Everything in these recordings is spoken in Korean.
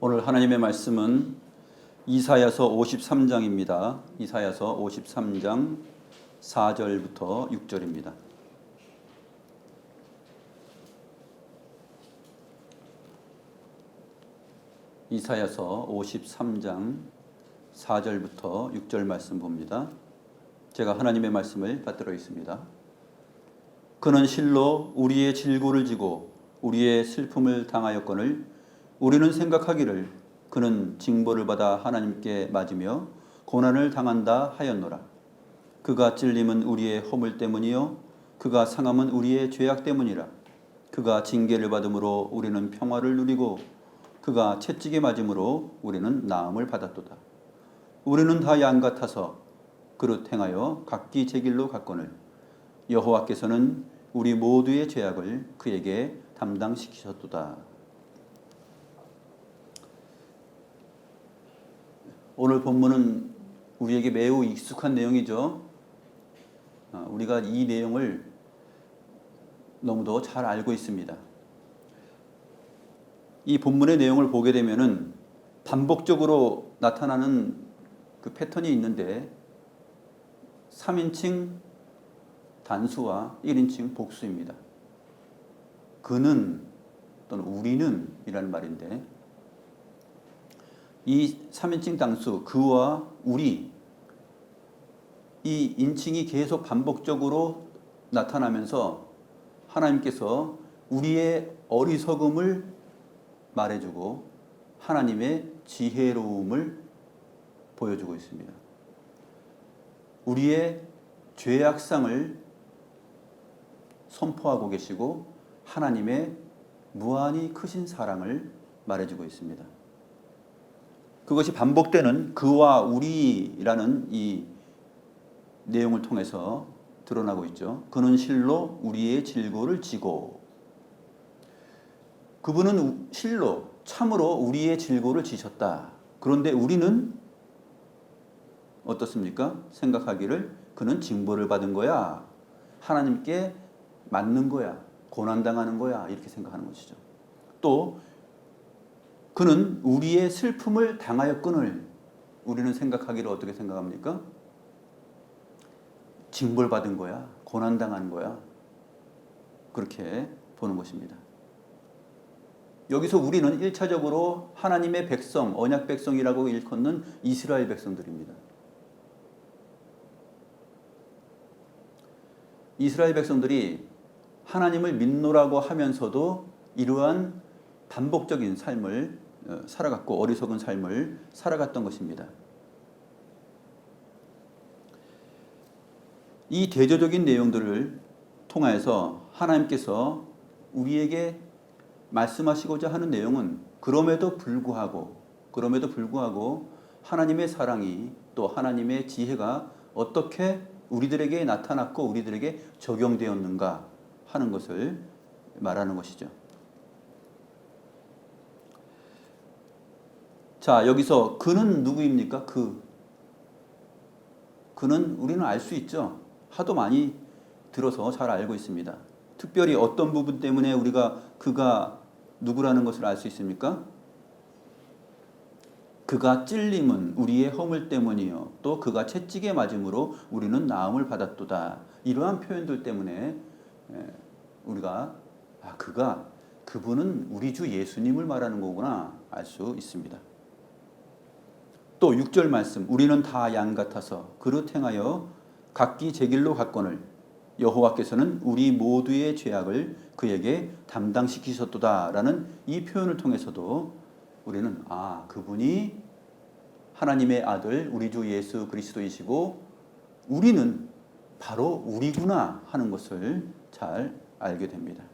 오늘 하나님의 말씀은 이사야서 53장입니다. 이사야서 53장 4절부터 6절입니다. 이사야서 53장 4절부터 6절 말씀 봅니다. 제가 하나님의 말씀을 받들어 있습니다. 그는 실로 우리의 질고를 지고 우리의 슬픔을 당하였거늘 우리는 생각하기를 그는 징벌을 받아 하나님께 맞으며 고난을 당한다 하였노라. 그가 찔림은 우리의 허물 때문이요 그가 상함은 우리의 죄악 때문이라. 그가 징계를 받음으로 우리는 평화를 누리고 그가 채찍에 맞음으로 우리는 나음을 받았도다. 우리는 다 양 같아서 그릇 행하여 각기 제 길로 갔거늘 여호와께서는 우리 모두의 죄악을 그에게 담당시키셨도다. 오늘 본문은 우리에게 매우 익숙한 내용이죠. 우리가 이 내용을 너무도 잘 알고 있습니다. 이 본문의 내용을 보게 되면은 반복적으로 나타나는 그 패턴이 있는데 3인칭 단수와 1인칭 복수입니다. 그는 또는 우리는 이라는 말인데 이 3인칭 단수 그와 우리 이 인칭이 계속 반복적으로 나타나면서 하나님께서 우리의 어리석음을 말해주고 하나님의 지혜로움을 보여주고 있습니다. 우리의 죄악상을 선포하고 계시고 하나님의 무한히 크신 사랑을 말해주고 있습니다. 그것이 반복되는 그와 우리라는 이 내용을 통해서 드러나고 있죠. 그는 실로 우리의 질고를 지고 그분은 실로 참으로 우리의 질고를 지셨다. 그런데 우리는 어떻습니까? 생각하기를 그는 징벌을 받은 거야. 하나님께 맞는 거야. 고난당하는 거야. 이렇게 생각하는 것이죠. 또 그는 우리의 슬픔을 당하였거늘 우리는 생각하기를 어떻게 생각합니까? 징벌받은 거야. 고난당한 거야. 그렇게 보는 것입니다. 여기서 우리는 1차적으로 하나님의 백성, 언약 백성이라고 일컫는 이스라엘 백성들입니다. 이스라엘 백성들이 하나님을 믿노라고 하면서도 이러한 반복적인 삶을 살아갔고 어리석은 삶을 살아갔던 것입니다. 이 대조적인 내용들을 통하여서 하나님께서 우리에게 말씀하시고자 하는 내용은 그럼에도 불구하고 하나님의 사랑이 또 하나님의 지혜가 어떻게 우리들에게 나타났고 우리들에게 적용되었는가 하는 것을 말하는 것이죠. 자, 여기서 그는 누구입니까? 그는 우리는 알 수 있죠. 하도 많이 들어서 잘 알고 있습니다. 특별히 어떤 부분 때문에 우리가 그가 누구라는 것을 알 수 있습니까? 그가 찔림은 우리의 허물 때문이요 또 그가 채찍에 맞음으로 우리는 나음을 받았도다. 이러한 표현들 때문에 우리가 그분은 우리 주 예수님을 말하는 거구나 알 수 있습니다. 또 6절 말씀 우리는 다 양 같아서 그릇 행하여 각기 제 길로 갔거늘 여호와께서는 우리 모두의 죄악을 그에게 담당시키셨도다라는 이 표현을 통해서도 우리는 그분이 하나님의 아들 우리 주 예수 그리스도이시고 우리는 바로 우리구나 하는 것을 잘 알게 됩니다.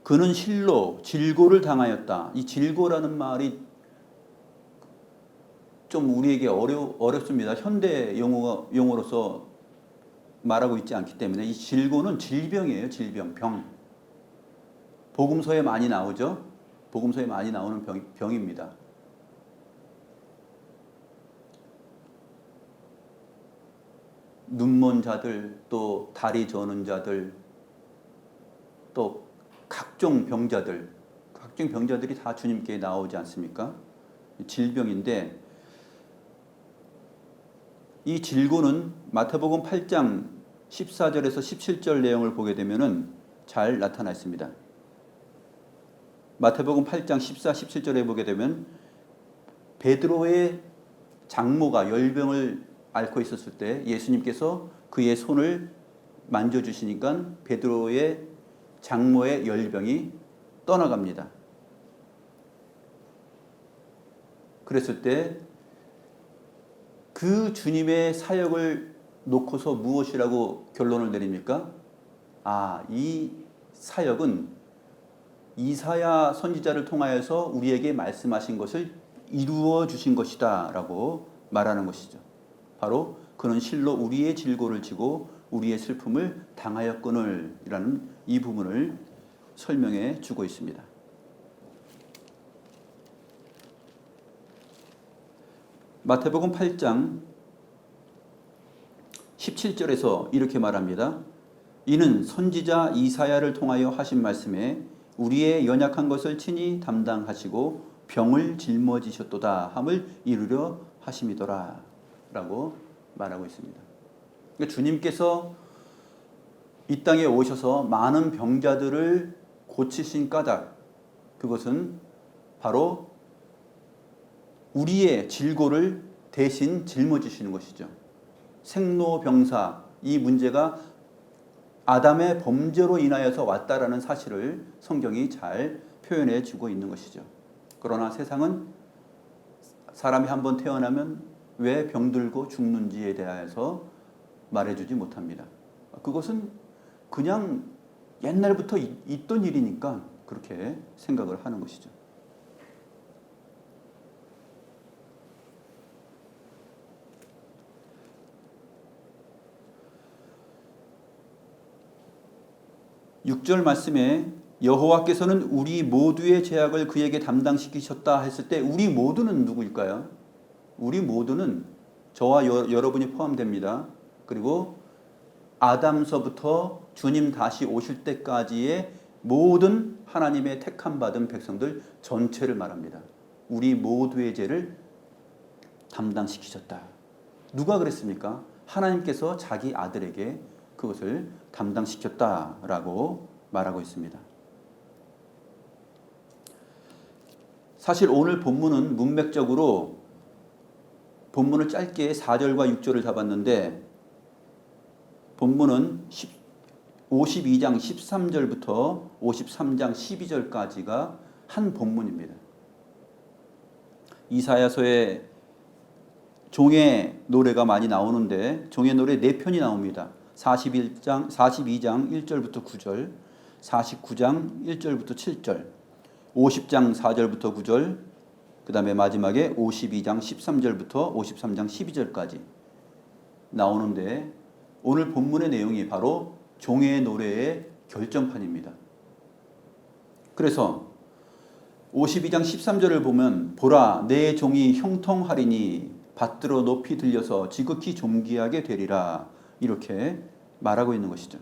그는 실로 질고를 당하였다. 이 질고라는 말이 좀 우리에게 어렵습니다. 현대 용어로서 말하고 있지 않기 때문에 이 질고는 질병이에요. 질병, 병. 복음서에 많이 나오죠. 복음서에 많이 나오는 병입니다. 눈먼 자들, 또 다리 저는 자들, 또 각종 병자들이 다 주님께 나오지 않습니까? 질병인데 이 질고는 마태복음 8장 14절에서 17절 내용을 보게 되면은 잘 나타나 있습니다. 마태복음 8장 14, 17절에 보게 되면 베드로의 장모가 열병을 앓고 있었을 때 예수님께서 그의 손을 만져주시니까 베드로의 장모의 열병이 떠나갑니다. 그랬을 때 그 주님의 사역을 놓고서 무엇이라고 결론을 내립니까? 이 사역은 이사야 선지자를 통하여서 우리에게 말씀하신 것을 이루어 주신 것이다 라고 말하는 것이죠. 바로 그는 실로 우리의 질고를 지고 우리의 슬픔을 당하였거늘 이라는 이 부분을 설명해 주고 있습니다. 마태복음 8장 17절에서 이렇게 말합니다. 이는 선지자 이사야를 통하여 하신 말씀에 우리의 연약한 것을 친히 담당하시고 병을 짊어지셨도다 함을 이루려 하심이더라 라고 말하고 있습니다. 그러니까 주님께서 이 땅에 오셔서 많은 병자들을 고치신 까닭, 그것은 바로 우리의 질고를 대신 짊어지시는 것이죠. 생로병사, 이 문제가 아담의 범죄로 인하여서 왔다라는 사실을 성경이 잘 표현해 주고 있는 것이죠. 그러나 세상은 사람이 한번 태어나면 왜 병들고 죽는지에 대해서 말해주지 못합니다. 그것은 그냥 옛날부터 있던 일이니까 그렇게 생각을 하는 것이죠. (6절) 말씀에 여호와께서는 우리 모두의 죄악을 그에게 담당시키셨다 했을 때 우리 모두는 누구일까요? 우리 모두는 저와 여러분이 포함됩니다. 그리고 아담서부터 주님 다시 오실 때까지의 모든 하나님의 택함 받은 백성들 전체를 말합니다. 우리 모두의 죄를 담당시키셨다. 누가 그랬습니까? 하나님께서 자기 아들에게 그것을 담당시켰다라고 말하고 있습니다. 사실 오늘 본문은 문맥적으로 본문을 짧게 4절과 6절을 잡았는데 본문은 52장 13절부터 53장 12절까지가 한 본문입니다. 이사야서에 종의 노래가 많이 나오는데 종의 노래 4편이 나옵니다. 42장 1절부터 9절, 49장 1절부터 7절, 50장 4절부터 9절, 그 다음에 마지막에 52장 13절부터 53장 12절까지 나오는데 오늘 본문의 내용이 바로 종의 노래의 결정판입니다. 그래서 52장 13절을 보면 보라 내 종이 형통하리니 받들어 높이 들려서 지극히 존귀하게 되리라 이렇게 말하고 있는 것이죠.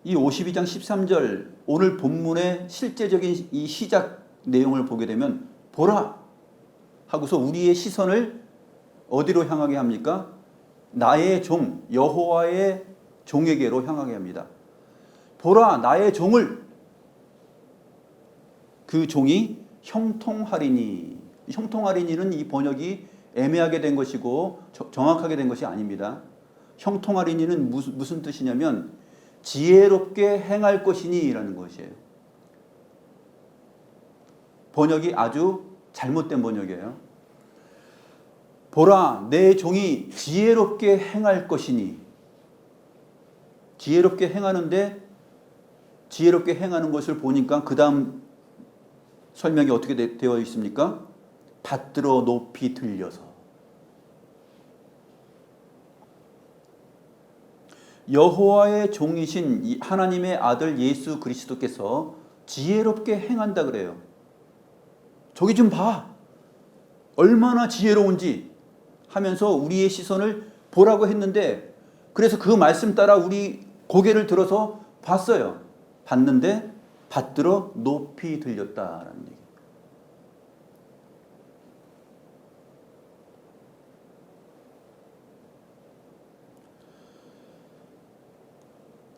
이 52장 13절 오늘 본문의 실제적인 이 시작 내용을 보게 되면 보라 하고서 우리의 시선을 어디로 향하게 합니까? 나의 종 여호와의 종에게로 향하게 합니다. 보라 나의 종을, 그 종이 형통하리니, 형통하리니는 이 번역이 애매하게 된 것이고 정확하게 된 것이 아닙니다. 형통하리니는 무슨 뜻이냐면 지혜롭게 행할 것이니 라는 것이에요. 번역이 아주 잘못된 번역이에요. 보라 내 종이 지혜롭게 행할 것이니, 지혜롭게 행하는데 지혜롭게 행하는 것을 보니까 그 다음 설명이 어떻게 되어 있습니까? 받들어 높이 들려서. 여호와의 종이신 하나님의 아들 예수 그리스도께서 지혜롭게 행한다 그래요. 저기 좀 봐. 얼마나 지혜로운지 하면서 우리의 시선을 보라고 했는데, 그래서 그 말씀 따라 우리 고개를 들어서 봤어요. 봤는데 받들어 높이 들렸다라는 얘기.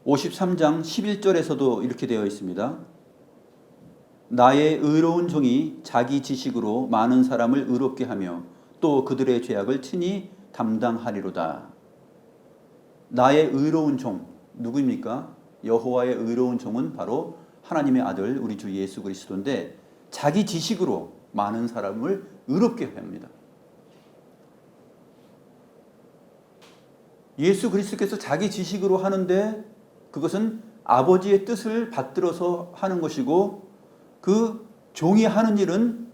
53장 11절에서도 이렇게 되어 있습니다. 나의 의로운 종이 자기 지식으로 많은 사람을 의롭게 하며 또 그들의 죄악을 친히 담당하리로다. 나의 의로운 종, 누구입니까? 여호와의 의로운 종은 바로 하나님의 아들 우리 주 예수 그리스도인데, 자기 지식으로 많은 사람을 의롭게 합니다. 예수 그리스도께서 자기 지식으로 하는데 그것은 아버지의 뜻을 받들어서 하는 것이고, 그 종이 하는 일은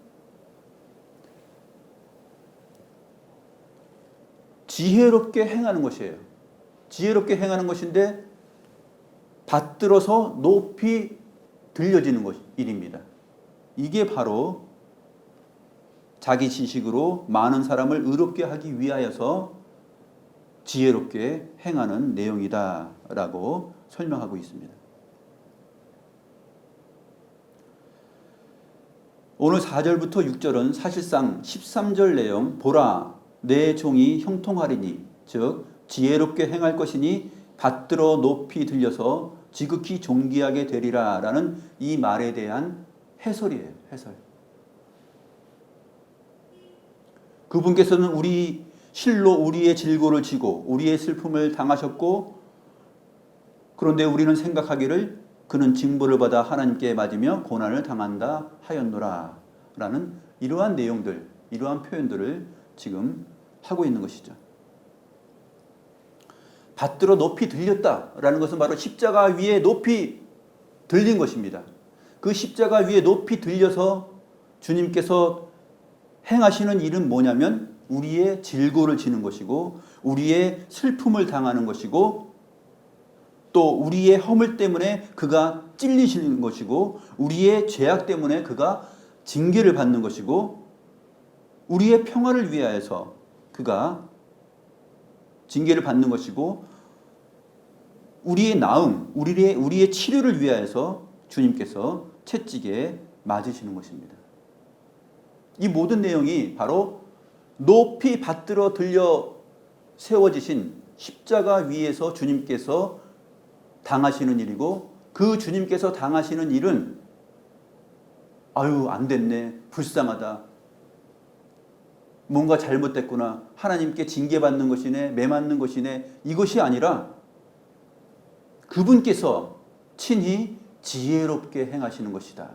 지혜롭게 행하는 것이에요. 지혜롭게 행하는 것인데 받들어서 높이 들려지는 일입니다. 이게 바로 자기 지식으로 많은 사람을 의롭게 하기 위하여서 지혜롭게 행하는 내용이다라고 설명하고 있습니다. 오늘 4절부터 6절은 사실상 13절 내용, 보라 내 종이 형통하리니, 즉 지혜롭게 행할 것이니 받들어 높이 들려서 지극히 존귀하게 되리라 라는 이 말에 대한 해설이에요. 해설. 그분께서는 우리 실로 우리의 질고를 지고 우리의 슬픔을 당하셨고, 그런데 우리는 생각하기를 그는 징벌을 받아 하나님께 맞으며 고난을 당한다 하였노라 라는 이러한 내용들, 이러한 표현들을 지금 하고 있는 것이죠. 받들어 높이 들렸다라는 것은 바로 십자가 위에 높이 들린 것입니다. 그 십자가 위에 높이 들려서 주님께서 행하시는 일은 뭐냐면 우리의 질고를 지는 것이고, 우리의 슬픔을 당하는 것이고, 또 우리의 허물 때문에 그가 찔리시는 것이고, 우리의 죄악 때문에 그가 징계를 받는 것이고, 우리의 평화를 위하여서 그가 징계를 받는 것이고, 우리의 나음, 우리의 치료를 위하여서 주님께서 채찍에 맞으시는 것입니다. 이 모든 내용이 바로 높이 받들어 들려 세워지신 십자가 위에서 주님께서 당하시는 일이고, 그 주님께서 당하시는 일은 아유 안 됐네, 불쌍하다, 뭔가 잘못됐구나, 하나님께 징계받는 것이네, 매맞는 것이네, 이것이 아니라 그분께서 친히 지혜롭게 행하시는 것이다.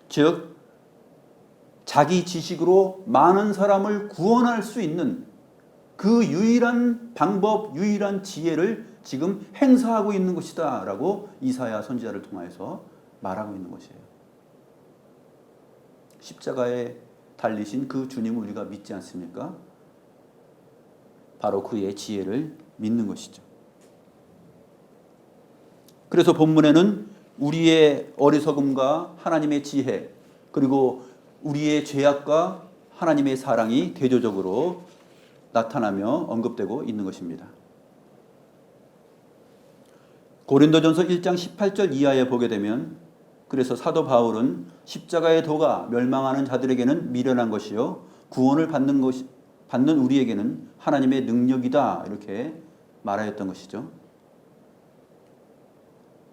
즉 자기 지식으로 많은 사람을 구원할 수 있는 그 유일한 방법, 유일한 지혜를 지금 행사하고 있는 것이다 라고 이사야 선지자를 통해서 말하고 있는 것이에요. 십자가에 달리신 그 주님을 우리가 믿지 않습니까? 바로 그의 지혜를 믿는 것이죠. 그래서 본문에는 우리의 어리석음과 하나님의 지혜, 그리고 우리의 죄악과 하나님의 사랑이 대조적으로 나타나며 언급되고 있는 것입니다. 고린도전서 1장 18절 이하에 보게 되면, 그래서 사도 바울은 십자가의 도가 멸망하는 자들에게는 미련한 것이요 구원을 받는 우리에게는 하나님의 능력이다, 이렇게 말하였던 것이죠.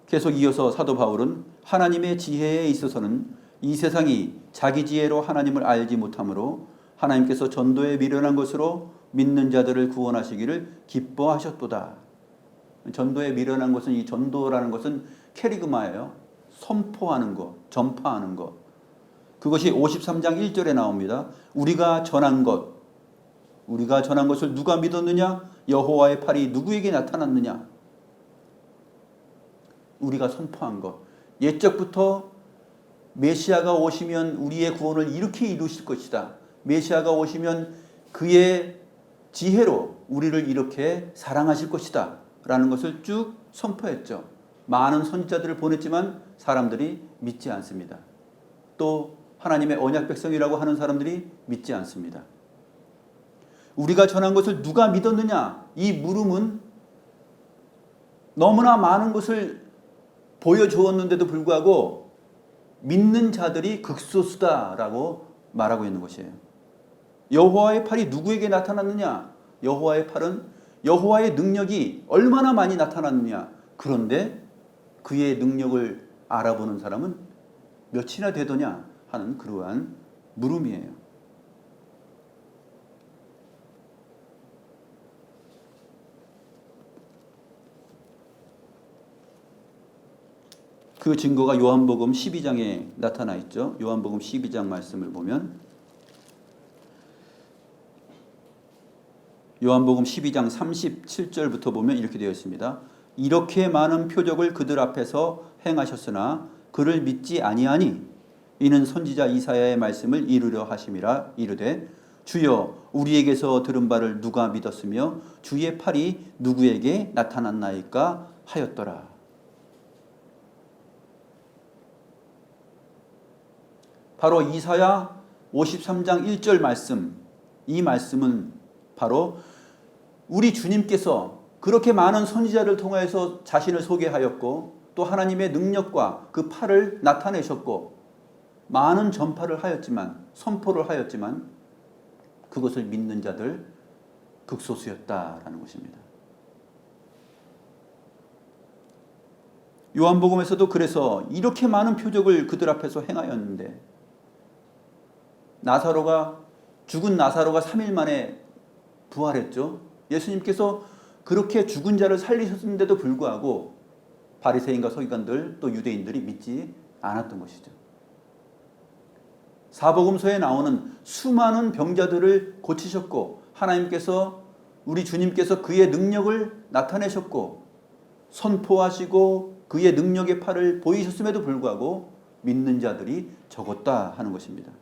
계속 이어서 사도 바울은 하나님의 지혜에 있어서는 이 세상이 자기 지혜로 하나님을 알지 못하므로 하나님께서 전도에 미련한 것으로 믿는 자들을 구원하시기를 기뻐하셨도다. 전도에 미련한 것은, 이 전도라는 것은 캐리그마예요. 선포하는 것, 전파하는 것. 그것이 53장 1절에 나옵니다. 우리가 전한 것을 누가 믿었느냐? 여호와의 팔이 누구에게 나타났느냐? 우리가 선포한 것. 옛적부터 메시아가 오시면 우리의 구원을 이렇게 이루실 것이다. 메시아가 오시면 그의 지혜로 우리를 이렇게 사랑하실 것이다 라는 것을 쭉 선포했죠. 많은 선지자들을 보냈지만 사람들이 믿지 않습니다. 또 하나님의 언약 백성이라고 하는 사람들이 믿지 않습니다. 우리가 전한 것을 누가 믿었느냐? 이 물음은 너무나 많은 것을 보여주었는데도 불구하고 믿는 자들이 극소수다라고 말하고 있는 것이에요. 여호와의 팔이 누구에게 나타났느냐? 여호와의 팔은 여호와의 능력이 얼마나 많이 나타났느냐? 그런데 그의 능력을 알아보는 사람은 몇이나 되더냐 하는 그러한 물음이에요. 그 증거가 요한복음 12장에 나타나 있죠. 요한복음 12장 말씀을 보면 요한복음 12장 37절부터 보면 이렇게 되어 있습니다. 이렇게 많은 표적을 그들 앞에서 행하셨으나 그를 믿지 아니하니 이는 선지자 이사야의 말씀을 이루려 하심이라. 이르되 주여 우리에게서 들은 바를 누가 믿었으며 주의 팔이 누구에게 나타났나이까 하였더라. 바로 이사야 53장 1절 말씀, 이 말씀은 바로 우리 주님께서 그렇게 많은 선지자를 통해서 자신을 소개하였고 또 하나님의 능력과 그 팔을 나타내셨고 많은 전파를 하였지만, 선포를 하였지만 그것을 믿는 자들 극소수였다라는 것입니다. 요한복음에서도 그래서 이렇게 많은 표적을 그들 앞에서 행하였는데 죽은 나사로가 3일 만에 부활했죠. 예수님께서 그렇게 죽은 자를 살리셨는데도 불구하고 바리새인과 서기관들 또 유대인들이 믿지 않았던 것이죠. 사복음서에 나오는 수많은 병자들을 고치셨고 하나님께서 우리 주님께서 그의 능력을 나타내셨고 선포하시고 그의 능력의 팔을 보이셨음에도 불구하고 믿는 자들이 적었다 하는 것입니다.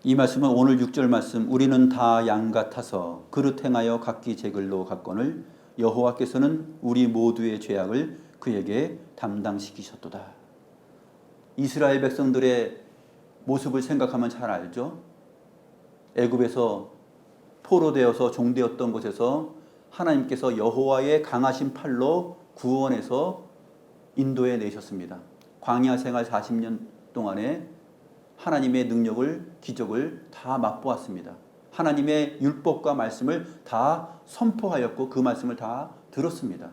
이 말씀은 오늘 6절 말씀 우리는 다 양 같아서 그릇 행하여 각기 제 길로 갔거늘 여호와께서는 우리 모두의 죄악을 그에게 담당시키셨도다. 이스라엘 백성들의 모습을 생각하면 잘 알죠. 애굽에서 포로되어서 종되었던 곳에서 하나님께서 여호와의 강하신 팔로 구원해서 인도해 내셨습니다. 광야 생활 40년 동안에 하나님의 능력을, 기적을 다 맛보았습니다. 하나님의 율법과 말씀을 다 선포하였고 그 말씀을 다 들었습니다.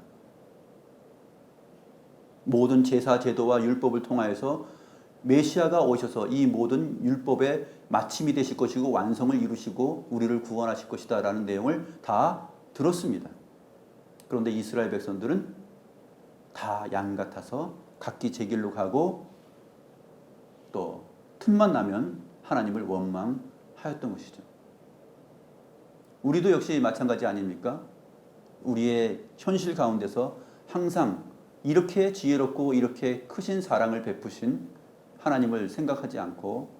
모든 제사, 제도와 율법을 통하여서 메시아가 오셔서 이 모든 율법의 마침이 되실 것이고 완성을 이루시고 우리를 구원하실 것이다 라는 내용을 다 들었습니다. 그런데 이스라엘 백성들은 다 양 같아서 각기 제 길로 가고 또 틈만 나면 하나님을 원망하였던 것이죠. 우리도 역시 마찬가지 아닙니까? 우리의 현실 가운데서 항상 이렇게 지혜롭고 이렇게 크신 사랑을 베푸신 하나님을 생각하지 않고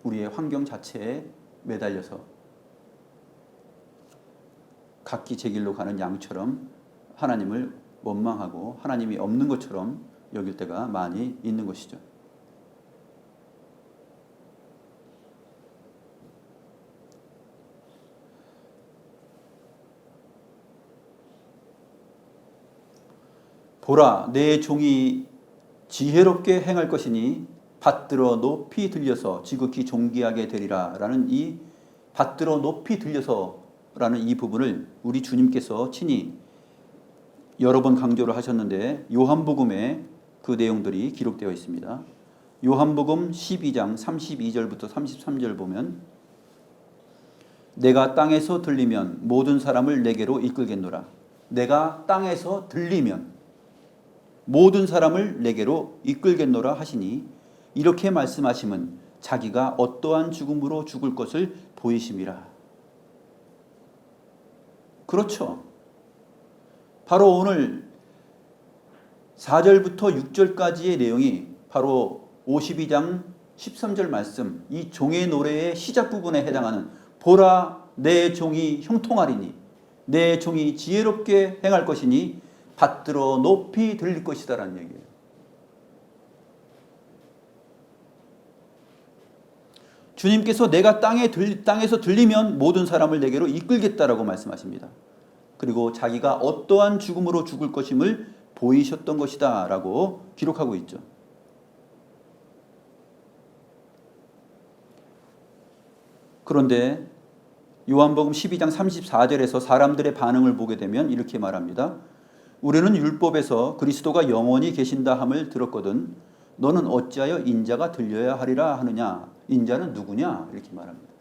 우리의 환경 자체에 매달려서 각기 제 길로 가는 양처럼 하나님을 원망하고 하나님이 없는 것처럼 여길 때가 많이 있는 것이죠. 보라, 내 종이 지혜롭게 행할 것이니 받들어 높이 들려서 지극히 존귀하게 되리라 라는 이 받들어 높이 들려서 라는 이 부분을 우리 주님께서 친히 여러 번 강조를 하셨는데 요한복음에 그 내용들이 기록되어 있습니다. 요한복음 12장 32절부터 33절 보면 내가 땅에서 들리면 모든 사람을 내게로 이끌겠노라. 내가 땅에서 들리면 모든 사람을 내게로 이끌겠노라 하시니 이렇게 말씀하심은 자기가 어떠한 죽음으로 죽을 것을 보이심이라. 그렇죠. 바로 오늘 4절부터 6절까지의 내용이 바로 52장 13절 말씀, 이 종의 노래의 시작 부분에 해당하는 보라 내 종이 형통하리니 내 종이 지혜롭게 행할 것이니 받들어 높이 들릴 것이다 라는 얘기예요. 주님께서 내가 땅에서 들리면 모든 사람을 내게로 이끌겠다라고 말씀하십니다. 그리고 자기가 어떠한 죽음으로 죽을 것임을 보이셨던 것이다 라고 기록하고 있죠. 그런데 요한복음 12장 34절에서 사람들의 반응을 보게 되면 이렇게 말합니다. 우리는 율법에서 그리스도가 영원히 계신다 함을 들었거든 너는 어찌하여 인자가 들려야 하리라 하느냐. 인자는 누구냐? 이렇게 말합니다.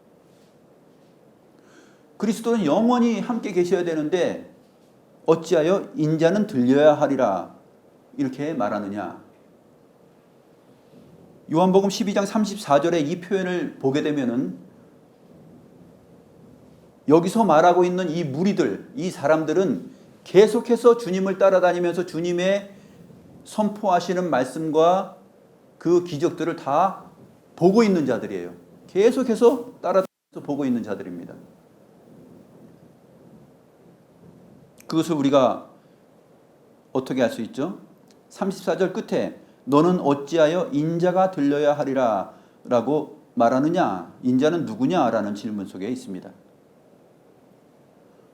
그리스도는 영원히 함께 계셔야 되는데 어찌하여 인자는 들려야 하리라 이렇게 말하느냐. 요한복음 12장 34절의 이 표현을 보게 되면은 여기서 말하고 있는 이 무리들, 이 사람들은 계속해서 주님을 따라다니면서 주님의 선포하시는 말씀과 그 기적들을 다 보고 있는 자들이에요. 계속해서 따라다니면서 보고 있는 자들입니다. 그것을 우리가 어떻게 할 수 있죠? 34절 끝에 너는 어찌하여 인자가 들려야 하리라 라고 말하느냐? 인자는 누구냐? 라는 질문 속에 있습니다.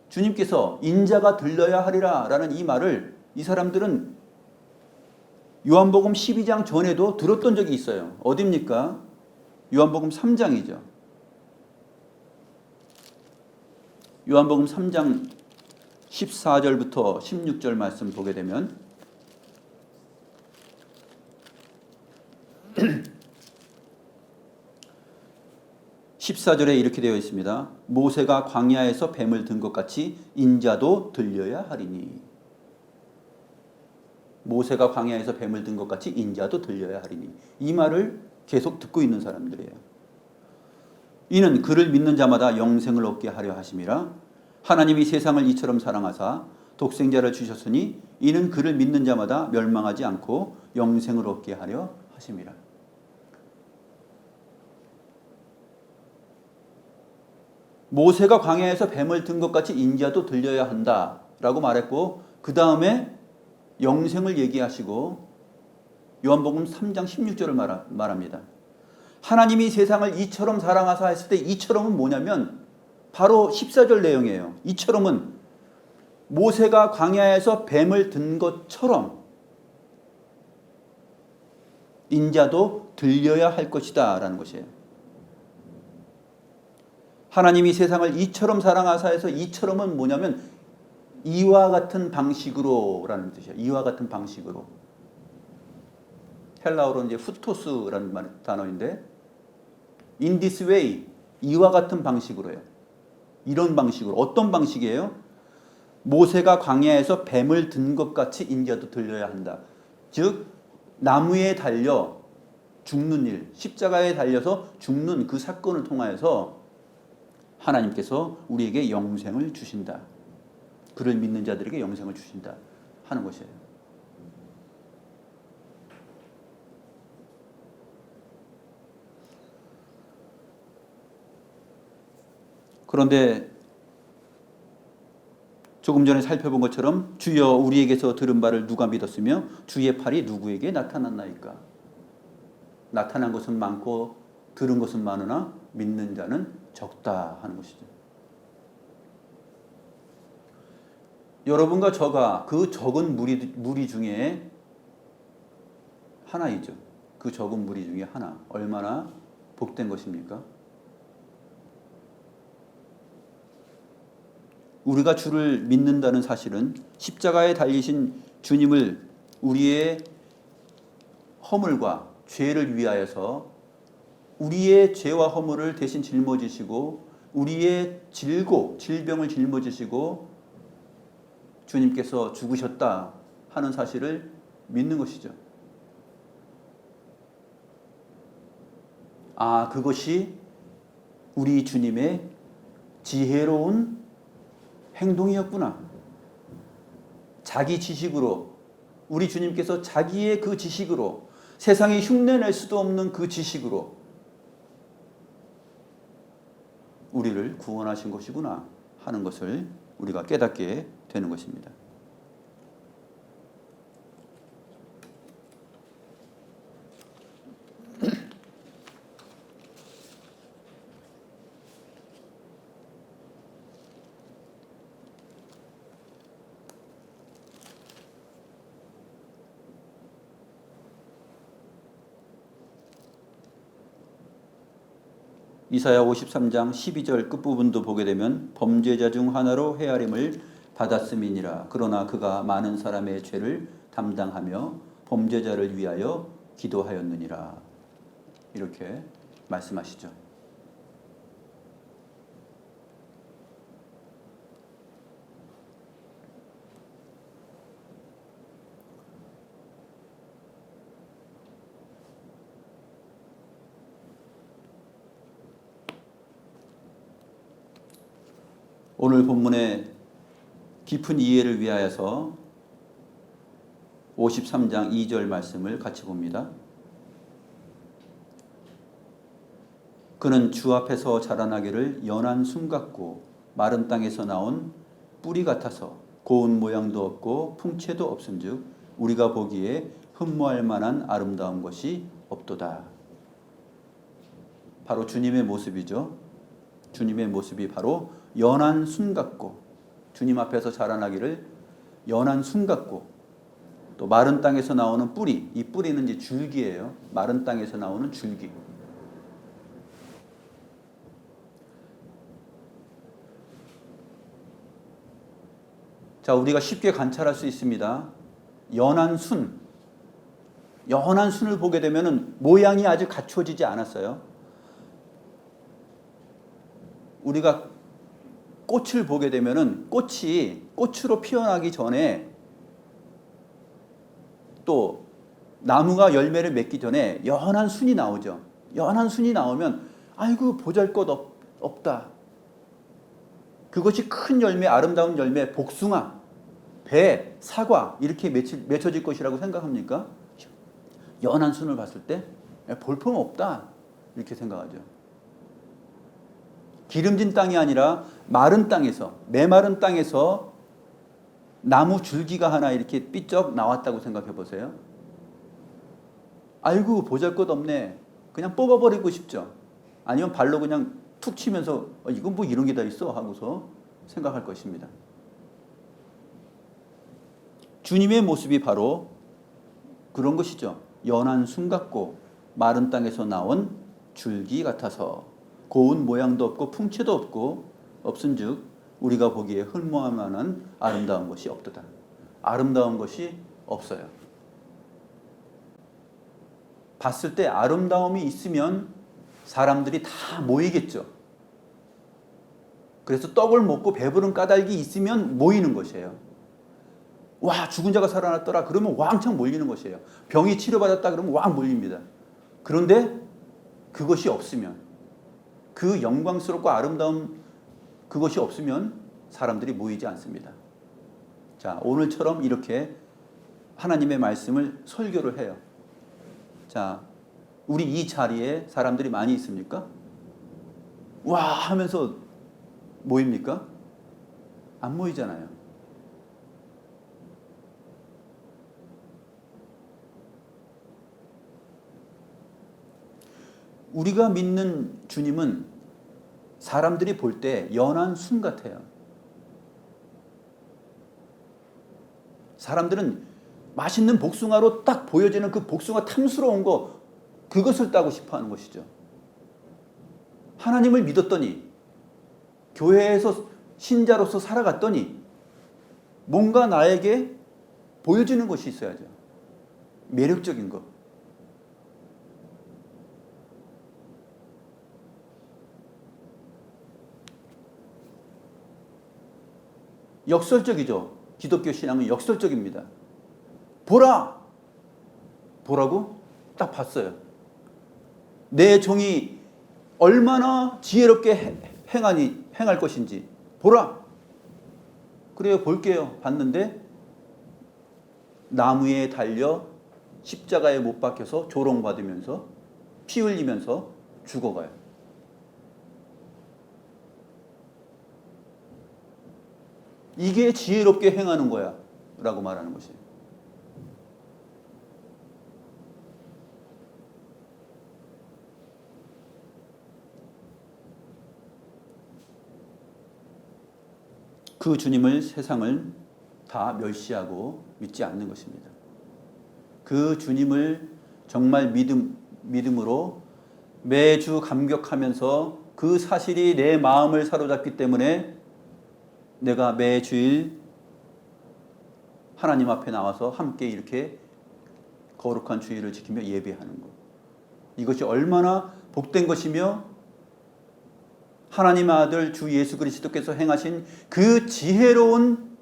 주님께서 인자가 들려야 하리라 라는 이 말을 이 사람들은 요한복음 12장 전에도 들었던 적이 있어요. 어디입니까? 요한복음 3장이죠. 요한복음 3장 14절부터 16절 말씀 보게 되면 (14절에) 이렇게 되어 있습니다. 모세가 광야에서 뱀을 든 것 같이 인자도 들려야 하리니. 모세가 광야에서 뱀을 든 것 같이 인자도 들려야 하리니. 이 말을 계속 듣고 있는 사람들이에요. 이는 그를 믿는 자마다 영생을 얻게 하려 하심이라. 하나님이 세상을 이처럼 사랑하사 독생자를 주셨으니 이는 그를 믿는 자마다 멸망하지 않고 영생을 얻게 하려 하심이라. 모세가 광야에서 뱀을 든 것 같이 인자도 들려야 한다라고 말했고 그 다음에 영생을 얘기하시고 요한복음 3장 16절을 말합니다. 하나님이 세상을 이처럼 사랑하사 했을 때 이처럼은 뭐냐면 바로 14절 내용이에요. 이처럼은 모세가 광야에서 뱀을 든 것처럼 인자도 들려야 할 것이다 라는 것이에요. 하나님이 세상을 이처럼 사랑하사 해서 이처럼은 뭐냐면 이와 같은 방식으로 라는 뜻이에요. 이와 같은 방식으로. 헬라어로 이제 후토스라는 단어인데 in this way, 이와 같은 방식으로요. 이런 방식으로. 어떤 방식이에요? 모세가 광야에서 뱀을 든 것 같이 인자도 들려야 한다. 즉 나무에 달려 죽는 일, 십자가에 달려서 죽는 그 사건을 통하여서 하나님께서 우리에게 영생을 주신다. 그를 믿는 자들에게 영생을 주신다 하는 것이에요. 그런데 조금 전에 살펴본 것처럼 주여 우리에게서 들은 바를 누가 믿었으며 주의 팔이 누구에게 나타났나이까. 나타난 것은 많고 들은 것은 많으나 믿는 자는 적다 하는 것이죠. 여러분과 저가 그 적은 무리 중에 하나이죠. 그 적은 무리 중에 하나. 얼마나 복된 것입니까? 우리가 주를 믿는다는 사실은 십자가에 달리신 주님을 우리의 허물과 죄를 위하여서 우리의 죄와 허물을 대신 짊어지시고 우리의 질병을 짊어지시고 주님께서 죽으셨다 하는 사실을 믿는 것이죠. 아, 그것이 우리 주님의 지혜로운 행동이었구나. 자기 지식으로 우리 주님께서 자기의 그 지식으로, 세상이 흉내낼 수도 없는 그 지식으로 우리를 구원하신 것이구나 하는 것을 우리가 깨닫게 되는 것입니다. 이사야 53장 12절 끝부분도 보게 되면 범죄자 중 하나로 헤아림을 받았음이니라. 그러나 그가 많은 사람의 죄를 담당하며 범죄자를 위하여 기도하였느니라. 이렇게 말씀하시죠. 오늘 본문의 깊은 이해를 위하여서 53장 2절 말씀을 같이 봅니다. 그는 주 앞에서 자라나기를 연한 순 같고 마른 땅에서 나온 뿌리 같아서 고운 모양도 없고 풍채도 없은즉 우리가 보기에 흠모할 만한 아름다운 것이 없도다. 바로 주님의 모습이죠. 주님의 모습이 바로 연한 순 같고, 주님 앞에서 자라나기를 연한 순 같고, 또 마른 땅에서 나오는 뿌리, 이 뿌리는 이제 줄기예요. 마른 땅에서 나오는 줄기. 자, 우리가 쉽게 관찰할 수 있습니다. 연한 순을 보게 되면은 모양이 아직 갖춰지지 않았어요. 우리가 꽃을 보게 되면은 꽃이 꽃으로 피어나기 전에, 또 나무가 열매를 맺기 전에 연한 순이 나오죠. 연한 순이 나오면 아이고 보잘것 없다. 그것이 큰 열매, 아름다운 열매, 복숭아, 배, 사과 이렇게 맺혀질 것이라고 생각합니까? 연한 순을 봤을 때 볼품 없다 이렇게 생각하죠. 기름진 땅이 아니라 마른 땅에서, 메마른 땅에서 나무 줄기가 하나 이렇게 삐쩍 나왔다고 생각해 보세요. 아이고 보잘것없네. 그냥 뽑아버리고 싶죠. 아니면 발로 그냥 툭 치면서 이건 뭐 이런 게 다 있어 하고서 생각할 것입니다. 주님의 모습이 바로 그런 것이죠. 연한 순 같고 마른 땅에서 나온 줄기 같아서 고운 모양도 없고 풍채도 없은즉 우리가 보기에 흠모할 만한 아름다운 것이 없도다. 아름다운 것이 없어요. 봤을 때 아름다움이 있으면 사람들이 다 모이겠죠. 그래서 떡을 먹고 배부른 까닭이 있으면 모이는 것이에요. 와, 죽은 자가 살아났더라 그러면 왕창 몰리는 것이에요. 병이 치료받았다 그러면 왕 몰립니다. 그런데 그것이 없으면, 그 영광스럽고 아름다운 그것이 없으면 사람들이 모이지 않습니다. 자, 오늘처럼 이렇게 하나님의 말씀을 설교를 해요. 자, 우리 이 자리에 사람들이 많이 있습니까? 와 하면서 모입니까? 안 모이잖아요. 우리가 믿는 주님은 사람들이 볼 때 연한 순 같아요. 사람들은 맛있는 복숭아로 딱 보여지는 그 복숭아 탐스러운 거, 그것을 따고 싶어 하는 것이죠. 하나님을 믿었더니, 교회에서 신자로서 살아갔더니 뭔가 나에게 보여지는 것이 있어야죠. 매력적인 것. 역설적이죠. 기독교 신앙은 역설적입니다. 보라고 딱 봤어요. 내 종이 얼마나 지혜롭게 행할 것인지 보라. 그래요, 볼게요. 봤는데 나무에 달려 십자가에 못 박혀서 조롱받으면서 피 흘리면서 죽어가요. 이게 지혜롭게 행하는 거야 라고 말하는 것이에요. 그 주님을 세상을 다 멸시하고 믿지 않는 것입니다. 그 주님을 정말 믿음으로 매주 감격하면서 그 사실이 내 마음을 사로잡기 때문에 내가 매주일 하나님 앞에 나와서 함께 이렇게 거룩한 주일을 지키며 예배하는 것. 이것이 얼마나 복된 것이며 하나님 아들 주 예수 그리스도께서 행하신 그 지혜로운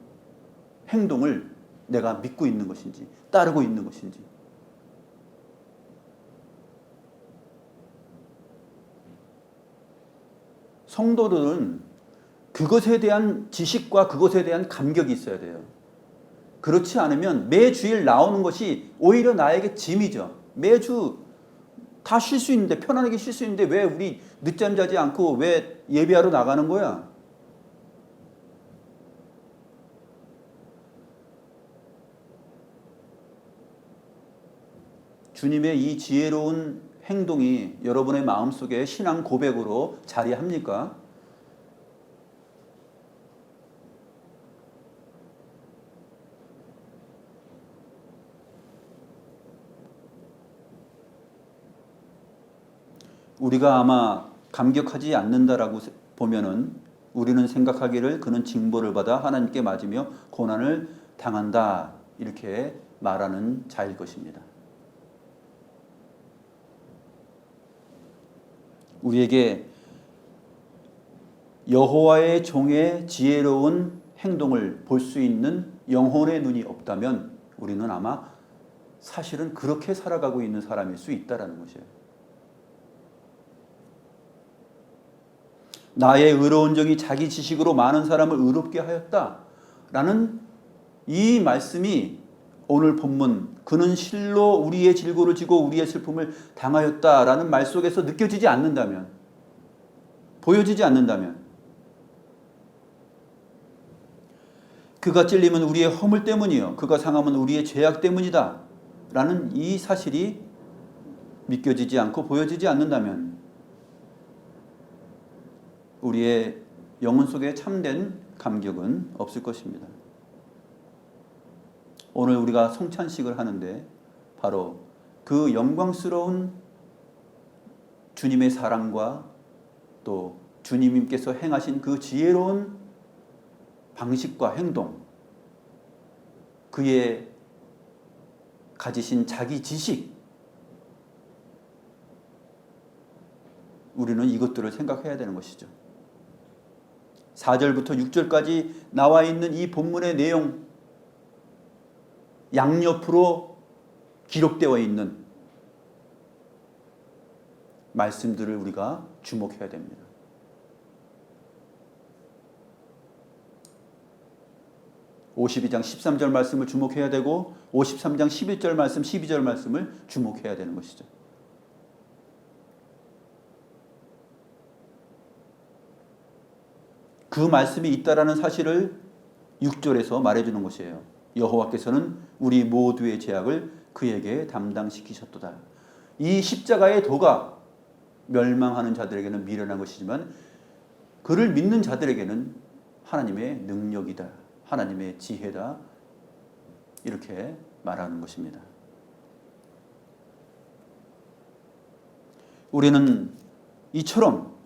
행동을 내가 믿고 있는 것인지 따르고 있는 것인지. 성도들은 그것에 대한 지식과 그것에 대한 감격이 있어야 돼요. 그렇지 않으면 매주일 나오는 것이 오히려 나에게 짐이죠. 매주 다 쉴 수 있는데, 편안하게 쉴 수 있는데 왜 우리 늦잠 자지 않고 왜 예배하러 나가는 거야? 주님의 이 지혜로운 행동이 여러분의 마음속에 신앙 고백으로 자리합니까? 우리가 아마 감격하지 않는다라고 보면은 우리는 생각하기를 그는 징벌을 받아 하나님께 맞으며 고난을 당한다 이렇게 말하는 자일 것입니다. 우리에게 여호와의 종의 지혜로운 행동을 볼 수 있는 영혼의 눈이 없다면 우리는 아마 사실은 그렇게 살아가고 있는 사람일 수 있다라는 것이에요. 나의 의로운 정이 자기 지식으로 많은 사람을 의롭게 하였다라는 이 말씀이 오늘 본문 그는 실로 우리의 질고를 지고 우리의 슬픔을 당하였다라는 말 속에서 느껴지지 않는다면, 보여지지 않는다면, 그가 찔림은 우리의 허물 때문이요 그가 상함은 우리의 죄악 때문이다 라는 이 사실이 믿겨지지 않고 보여지지 않는다면 우리의 영혼 속에 참된 감격은 없을 것입니다. 오늘 우리가 성찬식을 하는데 바로 그 영광스러운 주님의 사랑과 또 주님께서 행하신 그 지혜로운 방식과 행동, 그의 가지신 자기 지식, 우리는 이것들을 생각해야 되는 것이죠. 4절부터 6절까지 나와 있는 이 본문의 내용, 양옆으로 기록되어 있는 말씀들을 우리가 주목해야 됩니다. (52장) 13절 말씀을 주목해야 되고 53장 11절 말씀, 12절 말씀을 주목해야 되는 것이죠. 그 말씀이 있다라는 사실을 6절에서 말해주는 것이에요. 여호와께서는 우리 모두의 죄악을 그에게 담당시키셨도다. 이 십자가의 도가 멸망하는 자들에게는 미련한 것이지만 그를 믿는 자들에게는 하나님의 능력이다, 하나님의 지혜다, 이렇게 말하는 것입니다. 우리는 이처럼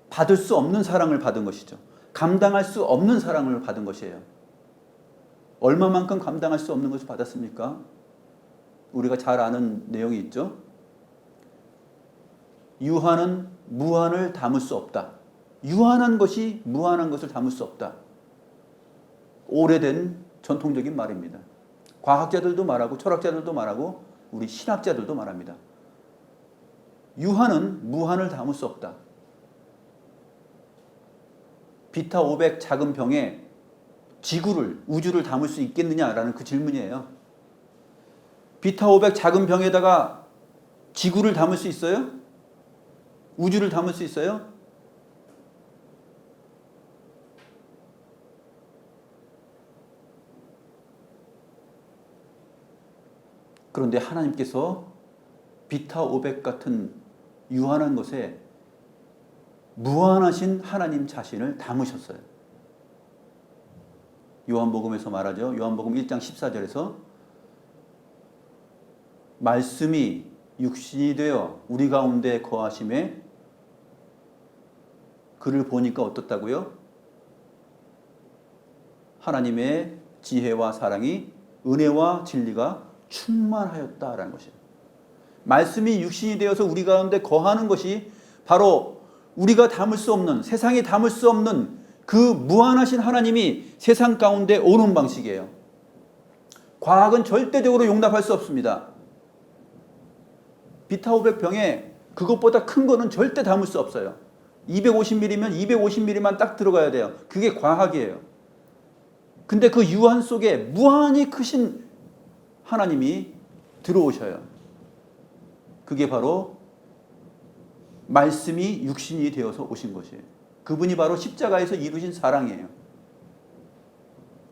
받을 수 없는 사랑을 받은 것이죠. 감당할 수 없는 사랑을 받은 것이에요. 얼마만큼 감당할 수 없는 것을 받았습니까? 우리가 잘 아는 내용이 있죠. 유한은 무한을 담을 수 없다. 유한한 것이 무한한 것을 담을 수 없다. 오래된 전통적인 말입니다. 과학자들도 말하고 철학자들도 말하고 우리 신학자들도 말합니다. 유한은 무한을 담을 수 없다. 비타 500 작은 병에 지구를, 우주를 담을 수 있겠느냐라는 그 질문이에요. 비타 500 작은 병에다가 지구를 담을 수 있어요? 우주를 담을 수 있어요? 그런데 하나님께서 비타 500 같은 유한한 것에 무한하신 하나님 자신을 담으셨어요. 요한복음에서 말하죠. 요한복음 1장 14절에서 말씀이 육신이 되어 우리 가운데 거하심에 그를 보니까 어떻다고요? 하나님의 지혜와 사랑이 은혜와 진리가 충만하였다라는 것이에요. 말씀이 육신이 되어서 우리 가운데 거하는 것이 바로 우리가 담을 수 없는, 세상이 담을 수 없는 그 무한하신 하나님이 세상 가운데 오는 방식이에요. 과학은 절대적으로 용납할 수 없습니다. 비타 500 병에 그것보다 큰 거는 절대 담을 수 없어요. 250ml면 250ml만 딱 들어가야 돼요. 그게 과학이에요. 근데 그 유한 속에 무한히 크신 하나님이 들어오셔요. 그게 바로 말씀이 육신이 되어서 오신 것이에요. 그분이 바로 십자가에서 이루신 사랑이에요.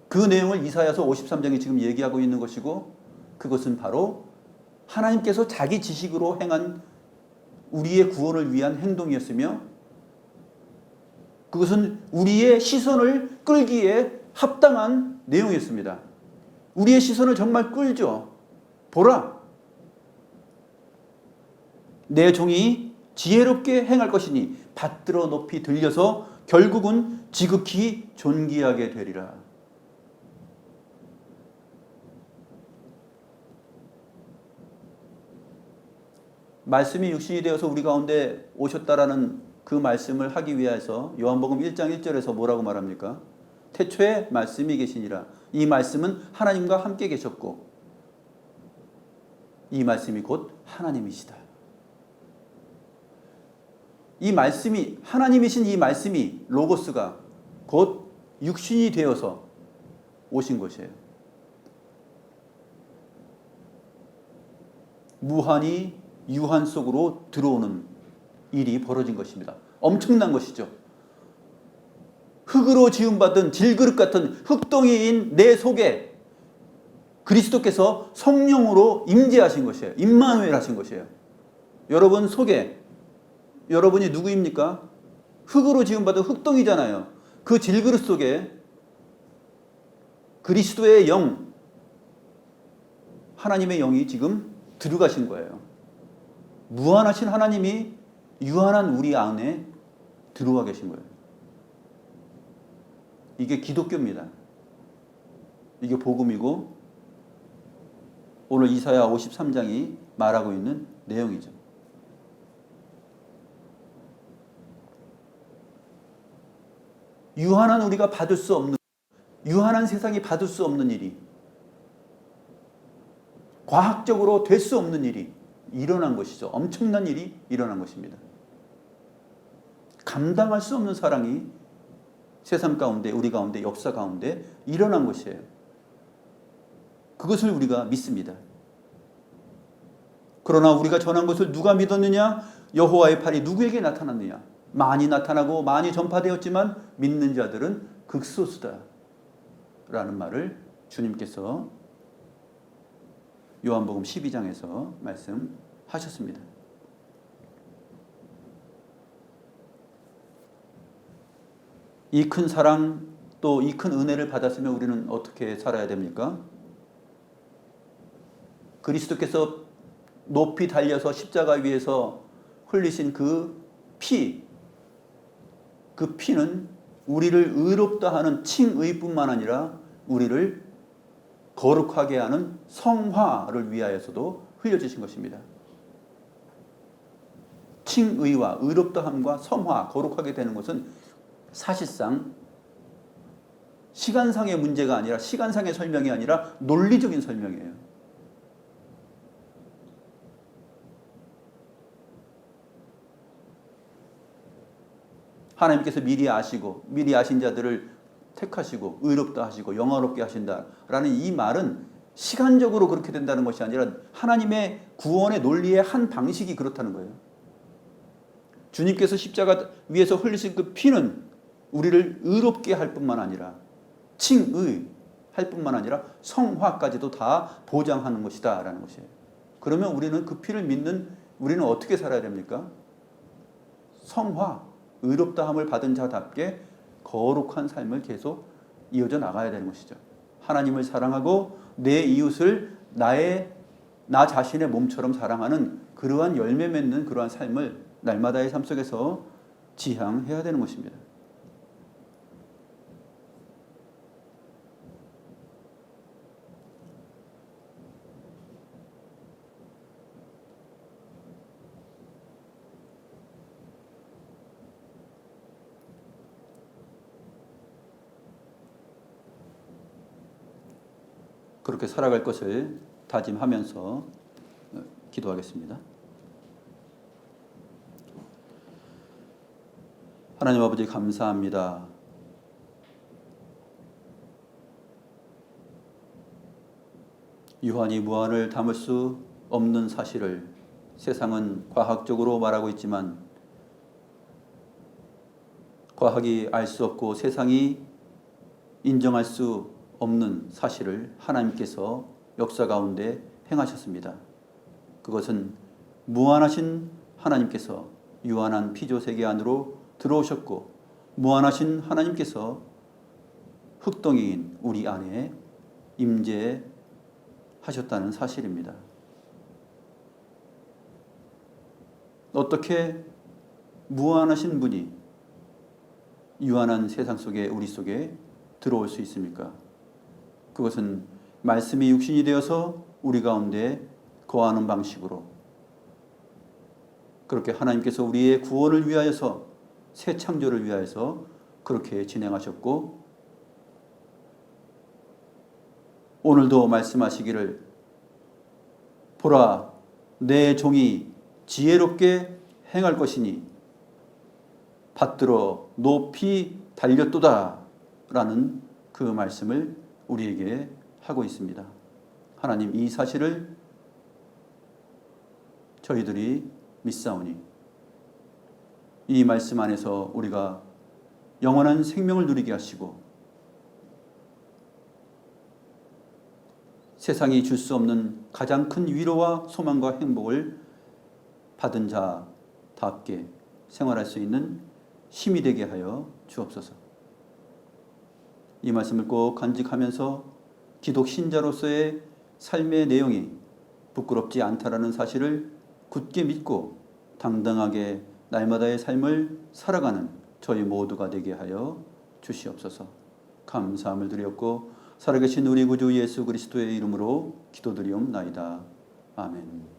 그 내용을 이사야서 53장이 지금 얘기하고 있는 것이고, 그것은 바로 하나님께서 자기 지식으로 행한 우리의 구원을 위한 행동이었으며, 그것은 우리의 시선을 끌기에 합당한 내용이었습니다. 우리의 시선을 정말 끌죠. 보라, 내 종이 지혜롭게 행할 것이니 받들어 높이 들려서 결국은 지극히 존귀하게 되리라. 말씀이 육신이 되어서 우리 가운데 오셨다라는 그 말씀을 하기 위해서 요한복음 1장 1절에서 뭐라고 말합니까? 태초에 말씀이 계시니라. 이 말씀은 하나님과 함께 계셨고 이 말씀이 곧 하나님이시다. 이 말씀이, 하나님이신 이 말씀이, 로고스가 곧 육신이 되어서 오신 것이에요. 무한히 유한 속으로 들어오는 일이 벌어진 것입니다. 엄청난 것이죠. 흙으로 지음받은 질그릇 같은 흙덩이인 내 속에 그리스도께서 성령으로 임재하신 것이에요. 임마누엘 하신 것이에요. 여러분 속에, 여러분이 누구입니까? 흙으로 지음받은 흙덩이잖아요. 그 질그릇 속에 그리스도의 영, 하나님의 영이 지금 들어가신 거예요. 무한하신 하나님이 유한한 우리 안에 들어와 계신 거예요. 이게 기독교입니다. 이게 복음이고 오늘 이사야 53장이 말하고 있는 내용이죠. 유한한 우리가 받을 수 없는, 유한한 세상이 받을 수 없는 일이, 과학적으로 될 수 없는 일이 일어난 것이죠. 엄청난 일이 일어난 것입니다. 감당할 수 없는 사랑이 세상 가운데, 우리 가운데, 역사 가운데 일어난 것이에요. 그것을 우리가 믿습니다. 그러나 우리가 전한 것을 누가 믿었느냐? 여호와의 팔이 누구에게 나타났느냐? 많이 나타나고 많이 전파되었지만 믿는 자들은 극소수다 라는 말을 주님께서 요한복음 12장에서 말씀하셨습니다. 이 큰 사랑 또 이 큰 은혜를 받았으면 우리는 어떻게 살아야 됩니까? 그리스도께서 높이 달려서 십자가 위에서 흘리신 그 피는 우리를 의롭다 하는 칭의뿐만 아니라 우리를 거룩하게 하는 성화를 위하여서도 흘려주신 것입니다. 칭의와 의롭다함과 성화, 거룩하게 되는 것은 사실상 시간상의 문제가 아니라, 시간상의 설명이 아니라 논리적인 설명이에요. 하나님께서 미리 아시고 미리 아신 자들을 택하시고 의롭다 하시고 영화롭게 하신다라는 이 말은 시간적으로 그렇게 된다는 것이 아니라 하나님의 구원의 논리의 한 방식이 그렇다는 거예요. 주님께서 십자가 위에서 흘리신 그 피는 우리를 의롭게 할 뿐만 아니라 칭의 할 뿐만 아니라 성화까지도 다 보장하는 것이다 라는 것이에요. 그러면 우리는 그 피를 믿는 우리는 어떻게 살아야 됩니까? 성화, 의롭다함을 받은 자답게 거룩한 삶을 계속 이어져 나가야 되는 것이죠. 하나님을 사랑하고 내 이웃을 나 자신의 몸처럼 사랑하는 그러한 열매 맺는 그러한 삶을 날마다의 삶 속에서 지향해야 되는 것입니다. 그렇게 살아갈 것을 다짐하면서 기도하겠습니다. 하나님 아버지 감사합니다. 유한이 무한을 담을 수 없는 사실을 세상은 과학적으로 말하고 있지만 과학이 알 수 없고 세상이 인정할 수 없는 사실을 하나님께서 역사 가운데 행하셨습니다. 그것은 무한하신 하나님께서 유한한 피조 세계 안으로 들어오셨고 무한하신 하나님께서 흙덩이인 우리 안에 임재하셨다는 사실입니다. 어떻게 무한하신 분이 유한한 세상 속에 우리 속에 들어올 수 있습니까? 그것은 말씀이 육신이 되어서 우리 가운데 거하는 방식으로 그렇게 하나님께서 우리의 구원을 위하여서 새 창조를 위하여서 그렇게 진행하셨고 오늘도 말씀하시기를 보라 내 종이 지혜롭게 행할 것이니 받들어 높이 달렸도다 라는 그 말씀을 우리에게 하고 있습니다. 하나님 이 사실을 저희들이 믿사오니 이 말씀 안에서 우리가 영원한 생명을 누리게 하시고 세상이 줄 수 없는 가장 큰 위로와 소망과 행복을 받은 자답게 생활할 수 있는 힘이 되게 하여 주옵소서. 이 말씀을 꼭 간직하면서 기독 신자로서의 삶의 내용이 부끄럽지 않다라는 사실을 굳게 믿고 당당하게 날마다의 삶을 살아가는 저희 모두가 되게 하여 주시옵소서. 감사함을 드렸고 살아계신 우리 구주 예수 그리스도의 이름으로 기도드리옵나이다. 아멘.